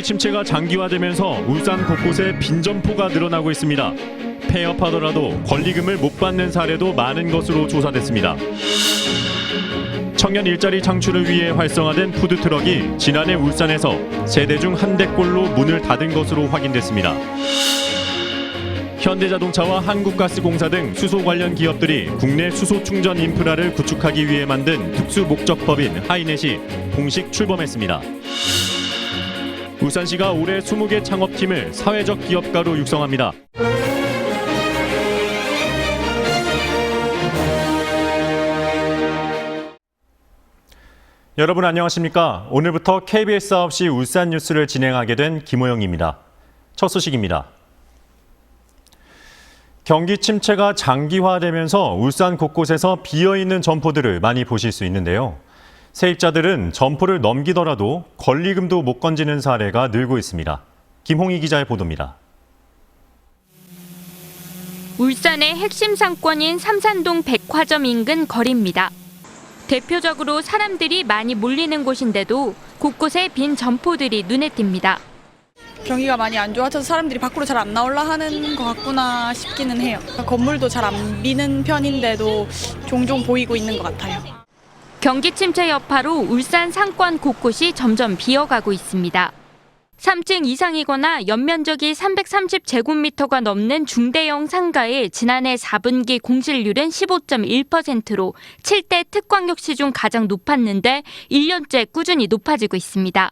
침체가 장기화되면서 울산 곳곳에 빈 점포가 늘어나고 있습니다. 폐업하더라도 권리금을 못 받는 사례도 많은 것으로 조사됐습니다. 청년 일자리 창출을 위해 활성화된 푸드트럭이 지난해 울산에서 3대 중 1대꼴로 문을 닫은 것으로 확인됐습니다. 현대자동차와 한국가스공사 등 수소 관련 기업들이 국내 수소 충전 인프라를 구축하기 위해 만든 특수목적법인 하이넷이 공식 출범했습니다. 울산시가 올해 20개 창업팀을 사회적 기업가로 육성합니다. 여러분 안녕하십니까? 오늘부터 KBS 9시 울산 뉴스를 진행하게 된 김호영입니다. 첫 소식입니다. 경기 침체가 장기화되면서 울산 곳곳에서 비어있는 점포들을 많이 보실 수 있는데요. 세입자들은 점포를 넘기더라도 권리금도 못 건지는 사례가 늘고 있습니다. 김홍희 기자의 보도입니다. 울산의 핵심 상권인 삼산동 백화점 인근 거리입니다. 대표적으로 사람들이 많이 몰리는 곳인데도 곳곳에 빈 점포들이 눈에 띕니다. 경기가 많이 안 좋아져서 사람들이 밖으로 잘 안 나올라 하는 것 같구나 싶기는 해요. 건물도 잘 안 비는 편인데도 종종 보이고 있는 것 같아요. 경기 침체 여파로 울산 상권 곳곳이 점점 비어가고 있습니다. 3층 이상이거나 연면적이 330제곱미터가 넘는 중대형 상가의 지난해 4분기 공실률은 15.1%로 7대 특광역시 중 가장 높았는데 1년째 꾸준히 높아지고 있습니다.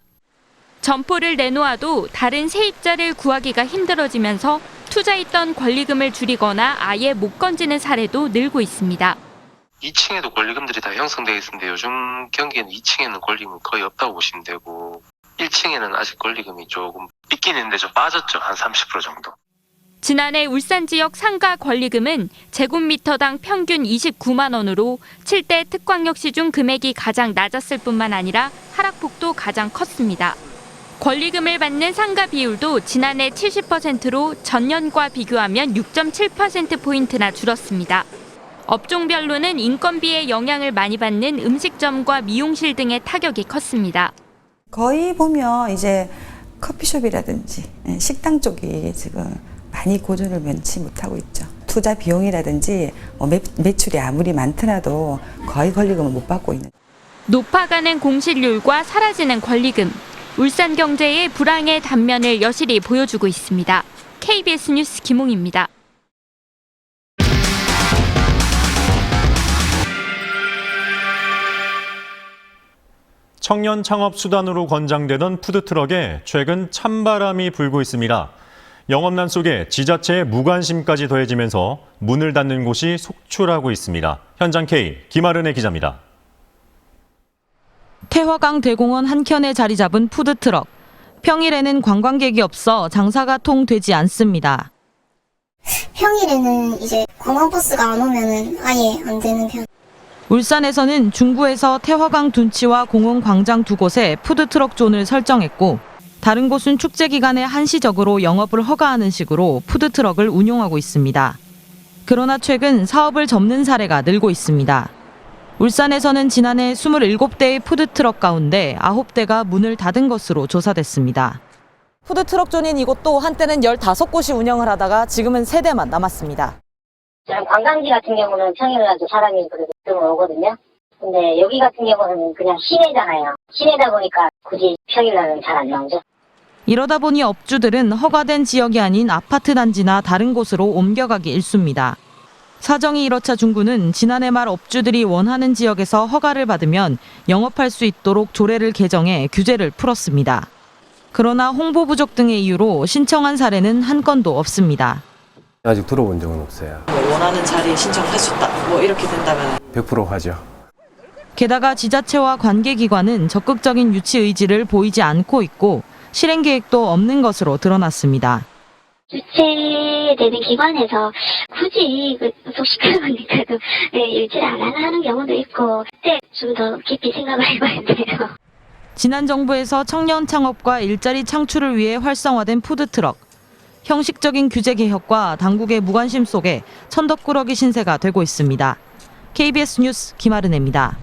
점포를 내놓아도 다른 세입자를 구하기가 힘들어지면서 투자했던 권리금을 줄이거나 아예 못 건지는 사례도 늘고 있습니다. 2층에도 권리금들이 다 형성되어 있는데 요즘 경기에는 2층에는 권리금이 거의 없다고 보시면 되고 1층에는 아직 권리금이 조금 있긴 있는데 좀 빠졌죠. 한 30% 정도. 지난해 울산 지역 상가 권리금은 제곱미터당 평균 29만 원으로 7대 특광역시 중 금액이 가장 낮았을 뿐만 아니라 하락폭도 가장 컸습니다. 권리금을 받는 상가 비율도 지난해 70%로 전년과 비교하면 6.7%포인트나 줄었습니다. 업종별로는 인건비의 영향을 많이 받는 음식점과 미용실 등의 타격이 컸습니다. 거의 보면 이제 커피숍이라든지 식당 쪽이 지금 많이 고전을 면치 못하고 있죠. 투자 비용이라든지 매출이 아무리 많더라도 거의 권리금을 못 받고 있는. 높아가는 공실률과 사라지는 권리금. 울산 경제의 불황의 단면을 여실히 보여주고 있습니다. KBS 뉴스 김홍입니다. 청년 창업 수단으로 권장되던 푸드트럭에 최근 찬바람이 불고 있습니다. 영업난 속에 지자체의 무관심까지 더해지면서 문을 닫는 곳이 속출하고 있습니다. 현장 K 김아른의 기자입니다. 태화강 대공원 한켠에 자리 잡은 푸드트럭. 평일에는 관광객이 없어 장사가 통되지 않습니다. 평일에는 이제 관광버스가 안 오면은 아예 안 되는 편. 울산에서는 중구에서 태화강 둔치와 공원 광장 두 곳에 푸드트럭 존을 설정했고 다른 곳은 축제 기간에 한시적으로 영업을 허가하는 식으로 푸드트럭을 운용하고 있습니다. 그러나 최근 사업을 접는 사례가 늘고 있습니다. 울산에서는 지난해 27대의 푸드트럭 가운데 9대가 문을 닫은 것으로 조사됐습니다. 푸드트럭 존인 이곳도 한때는 15곳이 운영을 하다가 지금은 3대만 남았습니다. 관광지 같은 경우는 평일날도 사람이 그래도 오거든요. 근데 여기 같은 경우는 그냥 시내잖아요. 시내다 보니까 굳이 평일날은 잘 안 나오죠. 이러다 보니 업주들은 허가된 지역이 아닌 아파트 단지나 다른 곳으로 옮겨가기 일쑤입니다. 사정이 이렇자 중구는 지난해 말 업주들이 원하는 지역에서 허가를 받으면 영업할 수 있도록 조례를 개정해 규제를 풀었습니다. 그러나 홍보 부족 등의 이유로 신청한 사례는 한 건도 없습니다. 아직 들어본 적은 없어요. 원하는 자리에 신청할 수 있다. 이렇게 된다면 100% 하죠. 게다가 지자체와 관계기관은 적극적인 유치 의지를 보이지 않고 있고 실행 계획도 없는 것으로 드러났습니다. 주최되는 기관에서 굳이 속시키는 거니까도 유치를 안 하는 경우도 있고 그때 좀 더 깊이 생각을 해봐야 돼요. 지난 정부에서 청년 창업과 일자리 창출을 위해 활성화된 푸드트럭. 형식적인 규제 개혁과 당국의 무관심 속에 천덕꾸러기 신세가 되고 있습니다. KBS 뉴스 김아른입니다.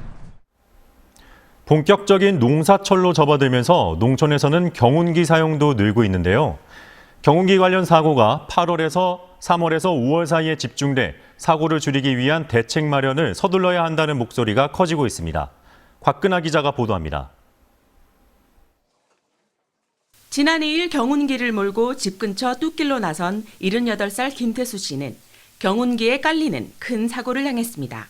본격적인 농사철로 접어들면서 농촌에서는 경운기 사용도 늘고 있는데요. 경운기 관련 사고가 8월에서 3월에서 5월 사이에 집중돼 사고를 줄이기 위한 대책 마련을 서둘러야 한다는 목소리가 커지고 있습니다. 곽근아 기자가 보도합니다. 지난 2일 경운기를 몰고 집 근처 뚝길로 나선 78살 김태수 씨는 경운기에 깔리는 큰 사고를 당했습니다.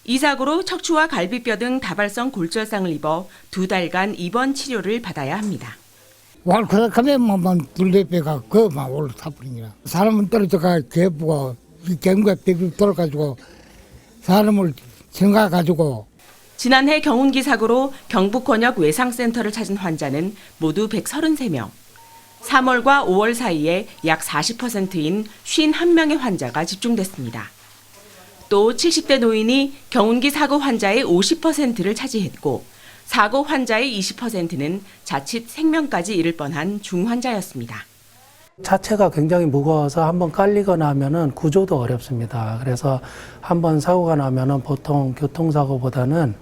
이 사고로 척추와 갈비뼈 등 다발성 골절상을 입어 2달간 입원 치료를 받아야 합니다. walk하면 둘레뼈가 그만 올라타버리니라. 사람은 떨어져가 개부고 경구가 삐삐 돌아가지고 사람을 생각가지고. 지난해 경운기 사고로 경북권역 외상센터를 찾은 환자는 모두 133명. 3월과 5월 사이에 약 40%인 51명의 환자가 집중됐습니다. 또 70대 노인이 경운기 사고 환자의 50%를 차지했고 사고 환자의 20%는 자칫 생명까지 잃을 뻔한 중환자였습니다. 자체가 굉장히 무거워서 한번 깔리거나 하면은 구조도 어렵습니다. 그래서 한번 사고가 나면은 보통 교통사고보다는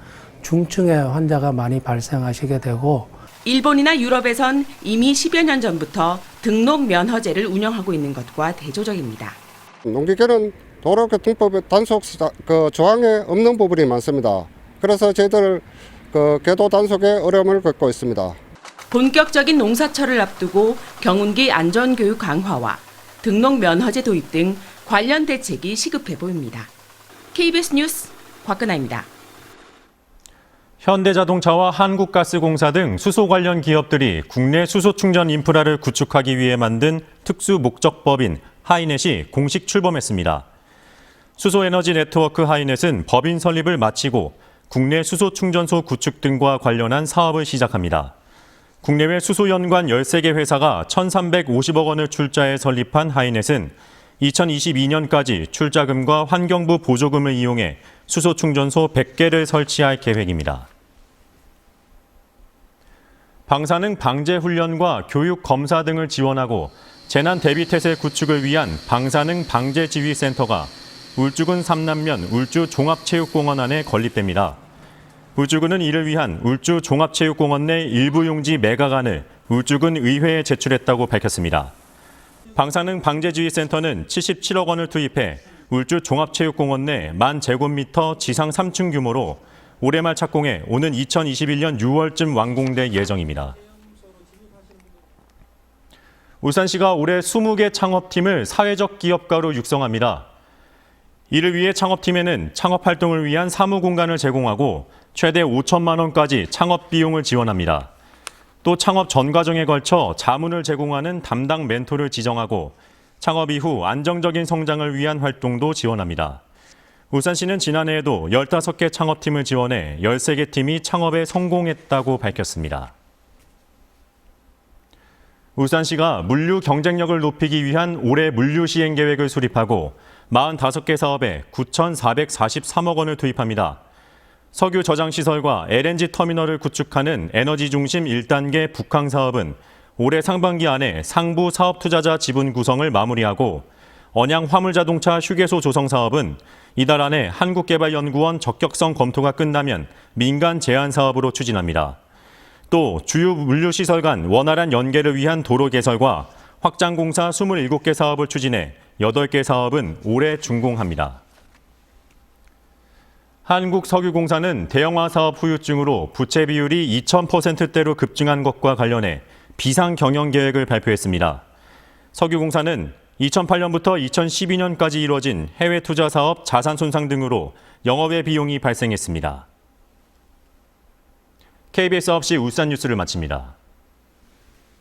중증의 환자가 많이 발생하시게 되고 일본이나 유럽에선 이미 10여 년 전부터 등록 면허제를 운영하고 있는 것과 대조적입니다. 농기계는 도로교통법 단속 조항에 없는 부분이 많습니다. 그래서 저희들 궤도 단속에 어려움을 겪고 있습니다. 본격적인 농사철을 앞두고 경운기 안전교육 강화와 등록 면허제 도입 등 관련 대책이 시급해 보입니다. KBS 뉴스 곽근아입니다. 현대자동차와 한국가스공사 등 수소 관련 기업들이 국내 수소 충전 인프라를 구축하기 위해 만든 특수 목적법인 하이넷이 공식 출범했습니다. 수소에너지 네트워크 하이넷은 법인 설립을 마치고 국내 수소 충전소 구축 등과 관련한 사업을 시작합니다. 국내외 수소 연관 13개 회사가 1,350억 원을 출자해 설립한 하이넷은 2022년까지 출자금과 환경부 보조금을 이용해 수소 충전소 100개를 설치할 계획입니다. 방사능 방제 훈련과 교육 검사 등을 지원하고 재난 대비 태세 구축을 위한 방사능 방제 지휘센터가 울주군 삼남면 울주 종합체육공원 안에 건립됩니다. 울주군은 이를 위한 울주 종합체육공원 내 일부 용지 매각안을 울주군 의회에 제출했다고 밝혔습니다. 방사능 방제지휘센터는 77억 원을 투입해 울주 종합체육공원 내 10,000제곱미터 지상 3층 규모로 올해 말 착공해 오는 2021년 6월쯤 완공될 예정입니다. 울산시가 올해 20개 창업팀을 사회적 기업가로 육성합니다. 이를 위해 창업팀에는 창업 활동을 위한 사무 공간을 제공하고 최대 5천만 원까지 창업 비용을 지원합니다. 또 창업 전 과정에 걸쳐 자문을 제공하는 담당 멘토를 지정하고 창업 이후 안정적인 성장을 위한 활동도 지원합니다. 울산시는 지난해에도 15개 창업팀을 지원해 13개 팀이 창업에 성공했다고 밝혔습니다. 울산시가 물류 경쟁력을 높이기 위한 올해 물류 시행 계획을 수립하고 45개 사업에 9,443억 원을 투입합니다. 석유 저장시설과 LNG 터미널을 구축하는 에너지 중심 1단계 북항 사업은 올해 상반기 안에 상부 사업투자자 지분 구성을 마무리하고 언양 화물자동차 휴게소 조성 사업은 이달 안에 한국개발연구원 적격성 검토가 끝나면 민간 제한 사업으로 추진합니다. 또 주요 물류시설 간 원활한 연계를 위한 도로 개설과 확장공사 27개 사업을 추진해 8개 사업은 올해 준공합니다. 한국석유공사는 대형화 사업 후유증으로 부채 비율이 2000%대로 급증한 것과 관련해 비상경영계획을 발표했습니다. 석유공사는 2008년부터 2012년까지 이뤄진 해외 투자 사업 자산 손상 등으로 영업외 비용이 발생했습니다. KBS 9시 울산 뉴스를 마칩니다.